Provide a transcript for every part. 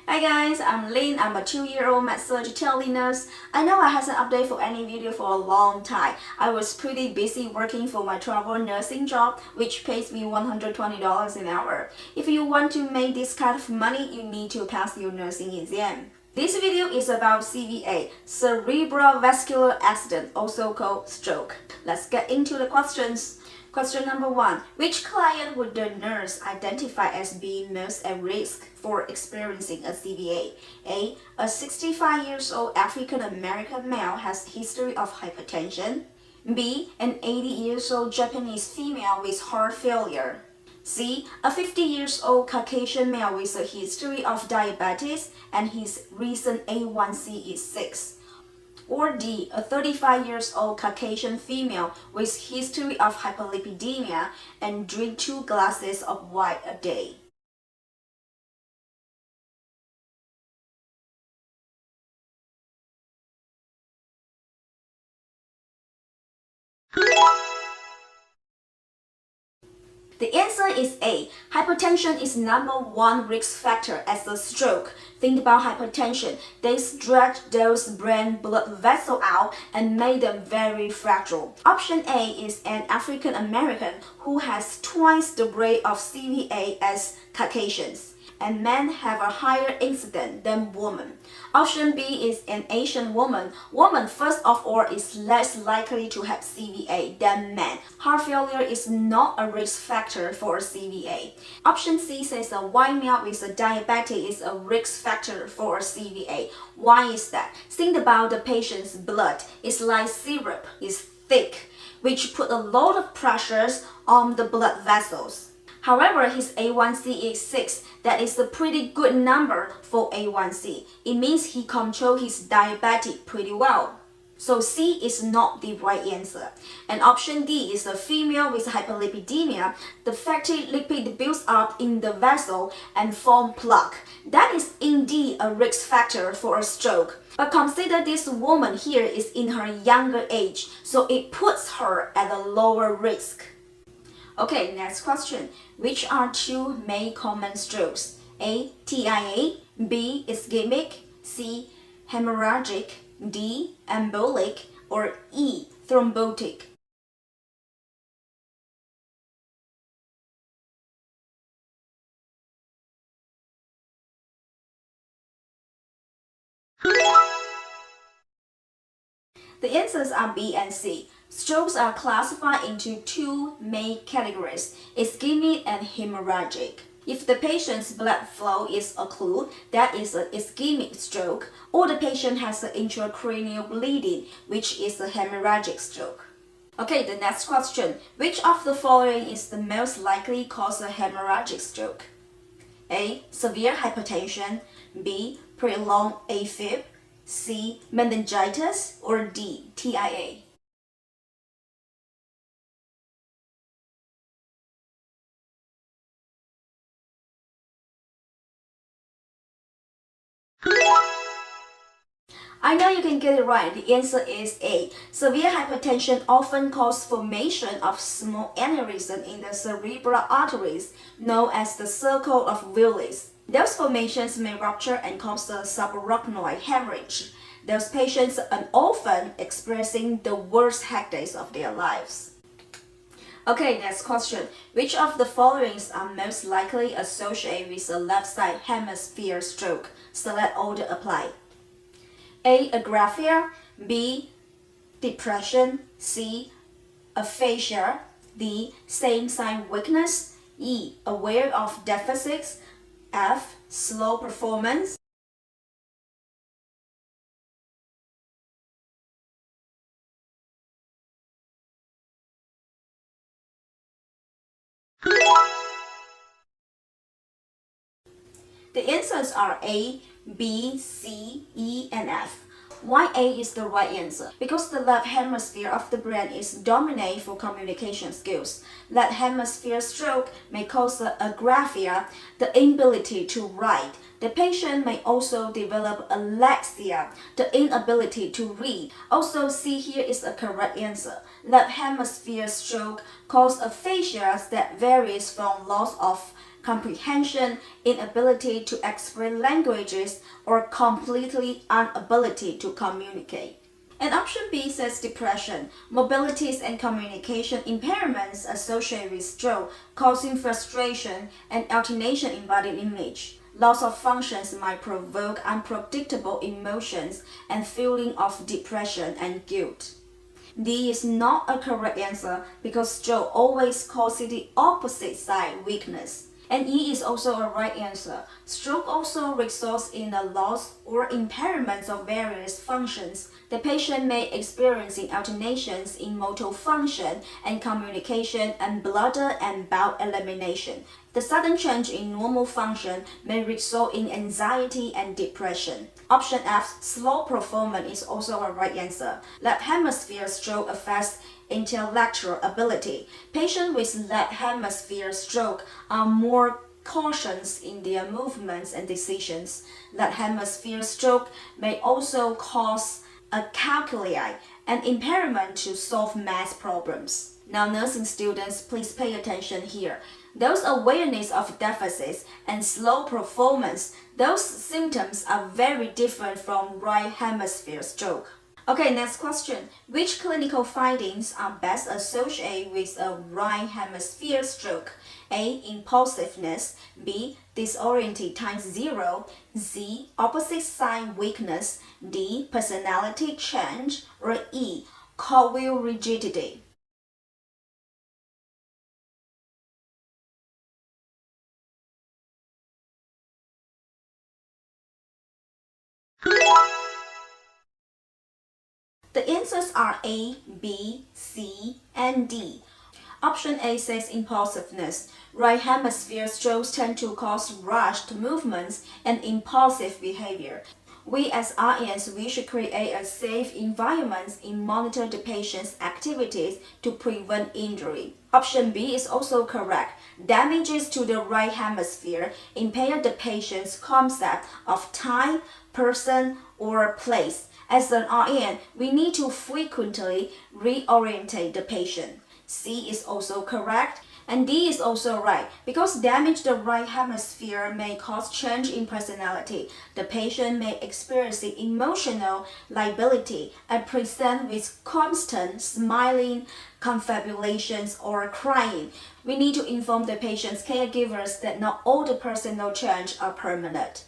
Hi guys, I'm Lin. I'm a 2-year-old med-surg tele nurse. I know I hasn't updated for any video for a long time. I was pretty busy working for my travel nursing job, which pays me $120 an hour. If you want to make this kind of money, you need to pass your nursing exam. This video is about CVA, cerebral vascular accident, also called stroke. Let's get into the questions. Question number 1. Which client would the nurse identify as being most at risk for experiencing a CVA? A. A 65 years old African American male has history of hypertension. B. An 80 years old Japanese female with heart failure. C. A 50 years old Caucasian male with a history of diabetes and his recent A1C is 6. Or D. A 35 years old Caucasian female with history of hyperlipidemia and drink 2 glasses of wine a day. The answer is A. Hypertension is number 1 risk factor as a stroke. Think about hypertension. They stretch those brain blood vessels out and make them very fragile. Option A is an African American who has twice the rate of CVA as Caucasians, and men have a higher incidence than women. Option B is an Asian woman. Women, first of all, is less likely to have CVA than men. Heart failure is not a risk factor for CVA. Option C says a white male with a diabetes is a risk factor for CVA. Why is that? Think about the patient's blood. It's like syrup. It's thick, which put a lot of pressures on the blood vessels. However, his A1C is 6. That is a pretty good number for A1C. It means he controls his diabetes pretty well. So C is not the right answer. And option D is a female with hyperlipidemia. The fatty lipid builds up in the vessel and form plaque. That is indeed a risk factor for a stroke. But consider this woman here is in her younger age, so it puts her at a lower risk. Okay, next question. Which are 2 main common strokes? A. TIA, B. Ischemic, C. Hemiragic, D. Embolic, or E. Thrombotic? The answers are B and C. Strokes are classified into 2 main categories, ischemic and hemorrhagic. If the patient's blood flow is occlude, that is an ischemic stroke, or the patient has an intracranial bleeding, which is a hemorrhagic stroke. Okay, the next question. Which of the following is the most likely cause of hemorrhagic stroke? A. Severe hypertension, B. Prolonged AFib, C. Meningitis, or D. TIA? I know you can get it right. The answer is A. Severe hypertension often causes formation of small aneurysm in the cerebral arteries, known as the circle of Willis. Those formations may rupture and cause a subarachnoid hemorrhage. Those patients are often experiencing the worst headaches of their lives. Okay, next question. Which of the following are most likely associated with a left side hemisphere stroke? Select order apply. A. Agraphia, B. Depression, C. Aphasia, D. Same-side weakness, E. Aware of deficits, F. Slow performance. The answers are A, B, C, E, and F. Why A is the right answer? Because the left hemisphere of the brain is dominant for communication skills. Left hemisphere stroke may cause agraphia, the inability to write. The patient may also develop alexia, the inability to read. Also, C here is a correct answer. Left hemisphere stroke causes aphasia that varies from loss of comprehension, inability to express languages, or completely inability to communicate. And option B says depression, mobilities and communication impairments associated with stroke, causing frustration and alternation in body image. Loss of functions might provoke unpredictable emotions and feeling of depression and guilt. D is not a correct answer because stroke always causes the opposite side weakness. And E is also a right answer. Stroke also results in the loss or impairment of various functions. The patient may experience alternations in motor function and communication and bladder and bowel elimination. The sudden change in normal function may result in anxiety and depression. Option F, slow performance, is also a right answer. Left hemisphere stroke affects intellectual ability. Patients with left hemisphere stroke are more cautious in their movements and decisions. Left hemisphere stroke may also cause a calculi and impairment to solve math problems. Now, nursing students, please pay attention here. Those awareness of deficits and slow performance, those symptoms are very different from right hemisphere stroke. Okay, next question. Which clinical findings are best associated with a right hemisphere stroke? A. Impulsiveness. B. Disoriented times 0. C. Opposite side weakness. D. Personality change. Or E. Caudal rigidity. The answers are A, B, C, and D. Option A says impulsiveness. Right hemisphere strokes tend to cause rushed movements and impulsive behavior. We as RNs, we should create a safe environment and monitor the patient's activities to prevent injury. Option B is also correct. Damages to the right hemisphere impair the patient's concept of time, person, or place. As an RN, we need to frequently reorientate the patient. C is also correct. And D is also right. Because damage to the right hemisphere may cause change in personality. The patient may experience emotional lability and present with constant smiling, confabulations, or crying. We need to inform the patient's caregivers that not all the personal change are permanent.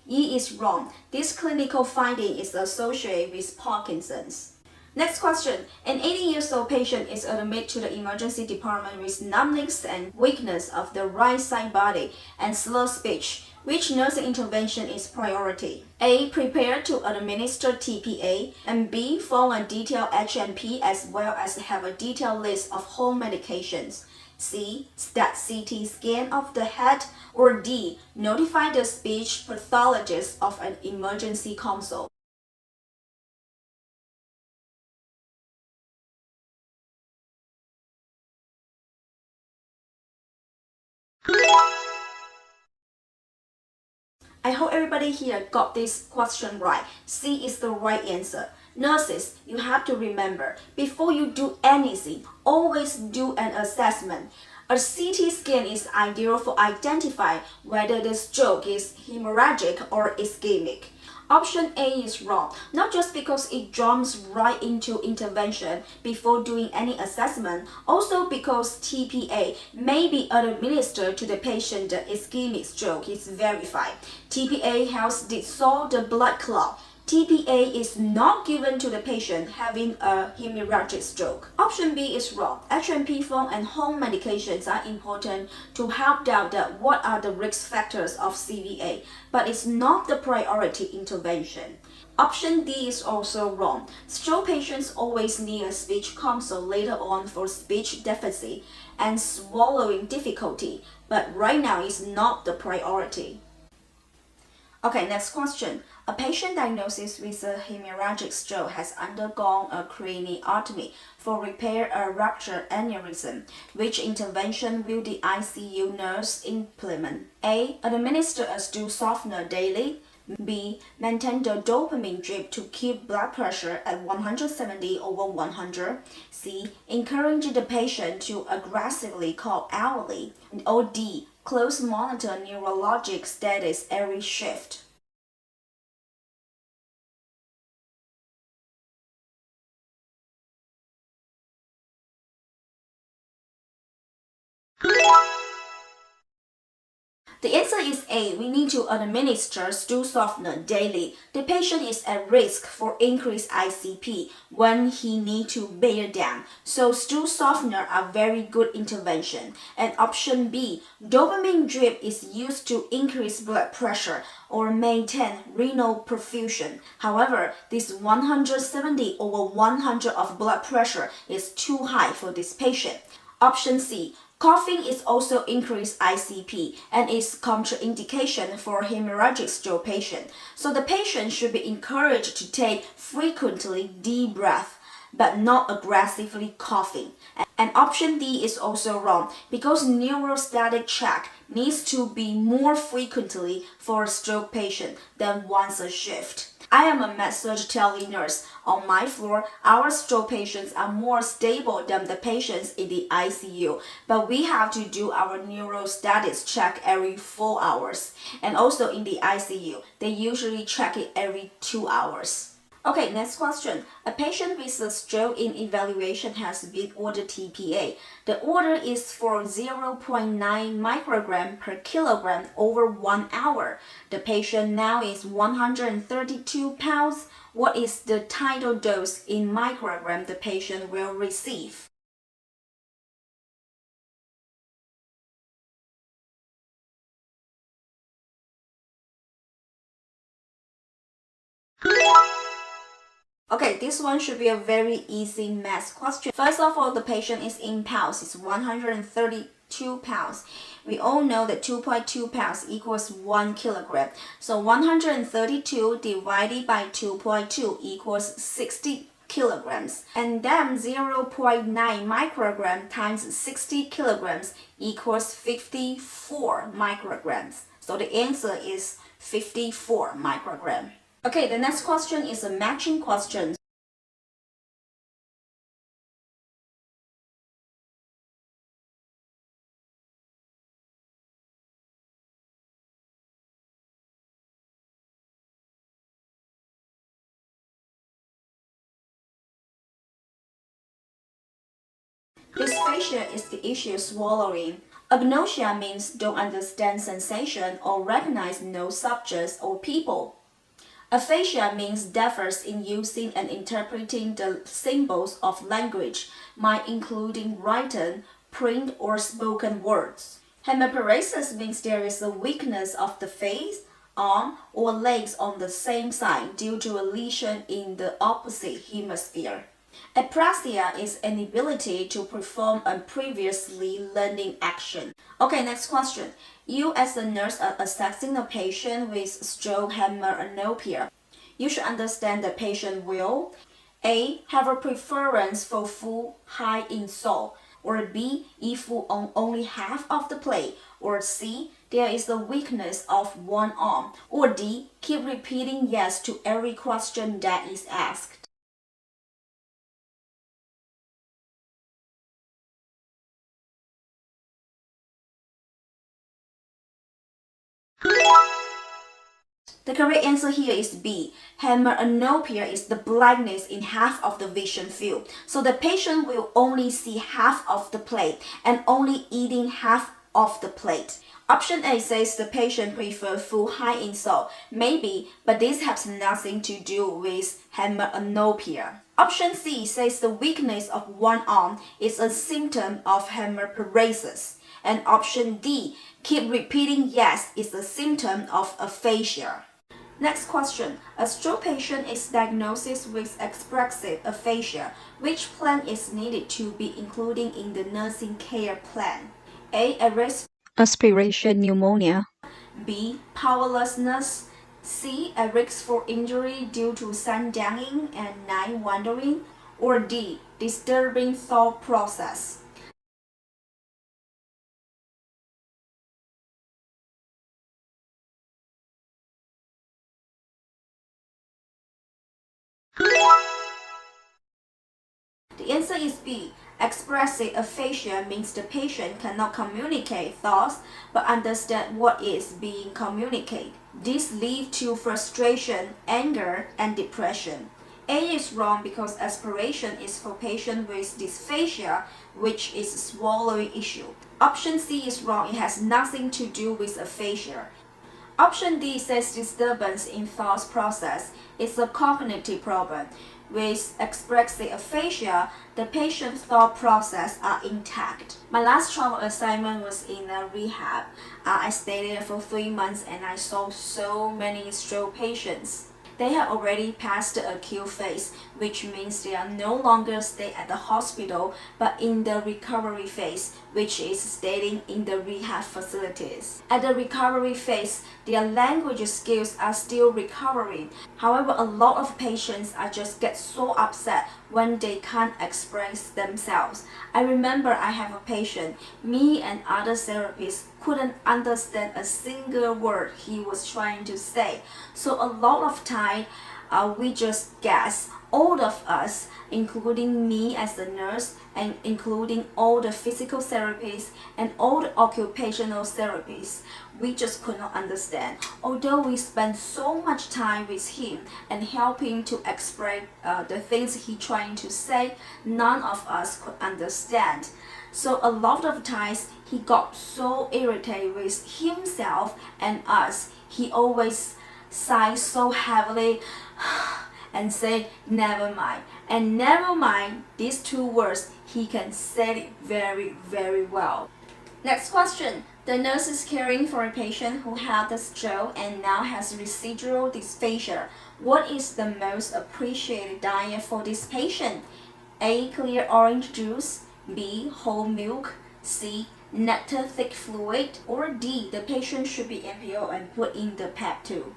E is wrong. This clinical finding is associated with Parkinson's. Next question. An 80-year-old patient is admitted to the emergency department with numbness and weakness of the right side body and slurred speech. Which nursing intervention is priority? A. Prepare to administer TPA, and B. Form a detailed HMP as well as have a detailed list of home medications. C. Stat CT scan of the head, or D. Notify the speech pathologist of an emergency consult. I hope everybody here got this question right. C is the right answer. Nurses, you have to remember, before you do anything, always do an assessment. A CT scan is ideal for identifying whether the stroke is hemorrhagic or ischemic. Option A is wrong, not just because it jumps right into intervention before doing any assessment, also because TPA may be administered to the patient the ischemic stroke is verified. TPA helps dissolve the blood clot. TPA is not given to the patient having a hemiragic stroke. Option B is wrong. HMP form and home medications are important to help doubt that what are the risk factors of CVA, but it's not the priority intervention. Option D is also wrong. Stroke patients always need a speech consult later on for speech deficit and swallowing difficulty, but right now is not the priority. Okay, next question. A patient diagnosed with a hemorrhagic stroke has undergone a craniotomy for repair a ruptured aneurysm. Which intervention will the ICU nurse implement? A. Administer a stool softener daily. B. Maintain the dopamine drip to keep blood pressure at 170/100. C. Encourage the patient to aggressively cough hourly. Or D. Close monitor neurologic status every shift. The answer is A. We need to administer stool softener daily. The patient is at risk for increased ICP when he needs to bear down. So stool softener are very good intervention. And option B, dopamine drip is used to increase blood pressure or maintain renal perfusion. However, this 170 over 100 of blood pressure is too high for this patient. Option C, coughing is also increased ICP and is contraindication for hemiragic stroke patient. So the patient should be encouraged to take frequently deep breath, but not aggressively coughing. And option D is also wrong because neurostatic check needs to be more frequently for a stroke patient than once a shift. I am a MED-SURG tele nurse. On my floor, our stroke patients are more stable than the patients in the ICU, but we have to do our neurostatus check every 4 hours. And also in the ICU, they usually check it every 2 hours. Okay, next question. A patient with a stroke in evaluation has been ordered TPA. The order is for 0.9 microgram per kilogram over 1 hour. The patient now is 132 pounds. What is the tidal dose in microgram the patient will receive? Okay, this one should be a very easy math question. First of all, the patient is in pounds. It's 132 pounds. We all know that 2.2 pounds equals 1 kilogram. So 132 divided by 2.2 equals 60 kilograms. And then 0.9 microgram times 60 kilograms equals 54 micrograms. So the answer is 54 microgram. Okay, the next question is a matching question. Dysphagia is the issue swallowing. Agnosia means don't understand sensation or recognize no subjects or people. Aphasia means deafness in using and interpreting the symbols of language, might including written, print, or spoken words. Hemiparesis means there is a weakness of the face, arm, or legs on the same side due to a lesion in the opposite hemisphere. Aphasia is an ability to perform a previously learning action. Okay, next question. You as a nurse are assessing a patient with stroke hemianopia. You should understand the patient will A. Have a preference for full high insole, or B. Eat food on only half of the plate, or C. There is a weakness of one arm, or D. Keep repeating yes to every question that is asked. The correct answer here is B. Hemianopia is the blindness in half of the vision field. So the patient will only see half of the plate and only eating half of the plate. Option A says the patient prefers full high insole. Maybe, but this has nothing to do with hemianopia. Option C says the weakness of one arm is a symptom of hemiparesis. And option D, keep repeating yes, is a symptom of aphasia. Next question. A stroke patient is diagnosed with expressive aphasia. Which plan is needed to be included in the nursing care plan? A. Aspiration pneumonia. B. Powerlessness. C. A risk for injury due to sundowning and night wandering. Or D. Disturbing thought process. The answer is B. Expressive aphasia means the patient cannot communicate thoughts but understand what is being communicated. This leads to frustration, anger, and depression. A is wrong because aspiration is for patients with dysphagia, which is a swallowing issue. Option C is wrong. It has nothing to do with aphasia. Option D says disturbance in thought process. It's a cognitive problem. With expressive aphasia, the patient's thought process are intact. My last travel assignment was in a rehab. I stayed there for 3 months and I saw so many stroke patients. They have already passed the acute phase, which means they are no longer staying at the hospital but in the recovery phase, which is staying in the rehab facilities. At the recovery phase, their language skills are still recovering. However, a lot of patients are just get so upset when they can't express themselves. I remember I have a patient, me and other therapists couldn't understand a single word he was trying to say. So a lot of time, we just guess. All of us, including me as a nurse and including all the physical therapists and all the occupational therapists, we just could not understand. Although we spent so much time with him and help him to express the things he trying to say, none of us could understand. So a lot of times he got so irritated with himself and us. He always sighs so heavily and say never mind. And never mind, these two words, he can say it very, very well. Next question. The nurse is caring for a patient who had a stroke and now has residual dysphagia. What is the most appreciated diet for this patient? A. Clear orange juice. B. Whole milk. C. Nectar thick fluid. Or D. The patient should be NPO and put in the PEP tube.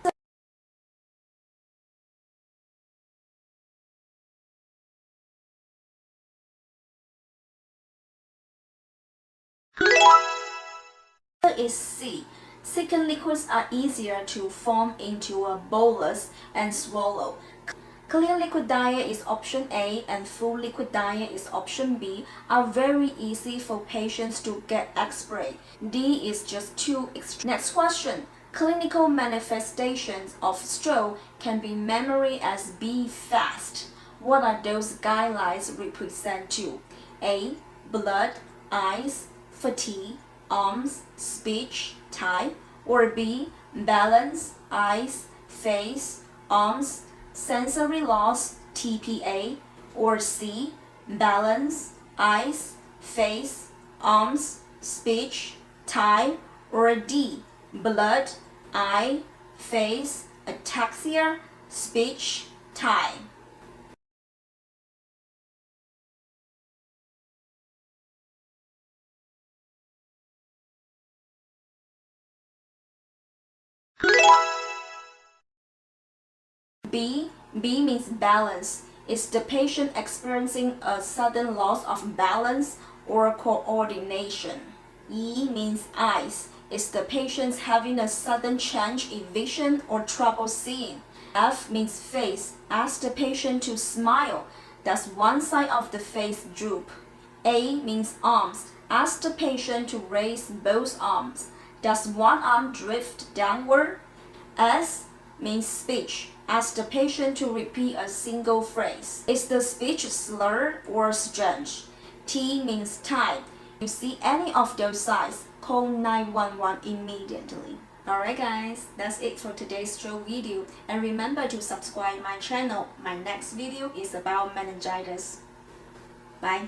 Is C. Thickened liquids are easier to form into a bolus and swallow. Clear liquid diet is option A and full liquid diet is option B are very easy for patients to get express. D is just too extreme. Next question. Clinical manifestations of stroke can be memory as B fast. What are those guidelines represent to? A. Blood, eyes, fatigue, arms, speech, type. Or B. Balance, eyes, face, arms, sensory loss, TPA. Or C. Balance, eyes, face, arms, speech, type. Or D. Blood, eye, face, ataxia, speech, type. B means balance. Is the patient experiencing a sudden loss of balance or coordination? E means eyes. Is the patient having a sudden change in vision or trouble seeing? F means face. Ask the patient to smile. Does one side of the face droop? A means arms. Ask the patient to raise both arms. Does one arm drift downward? S means speech. Ask the patient to repeat a single phrase. Is the speech slurred or strange? T means type. If you see any of those signs, call 911 immediately. Alright guys, that's it for today's stroke video. And remember to subscribe my channel. My next video is about meningitis. Bye.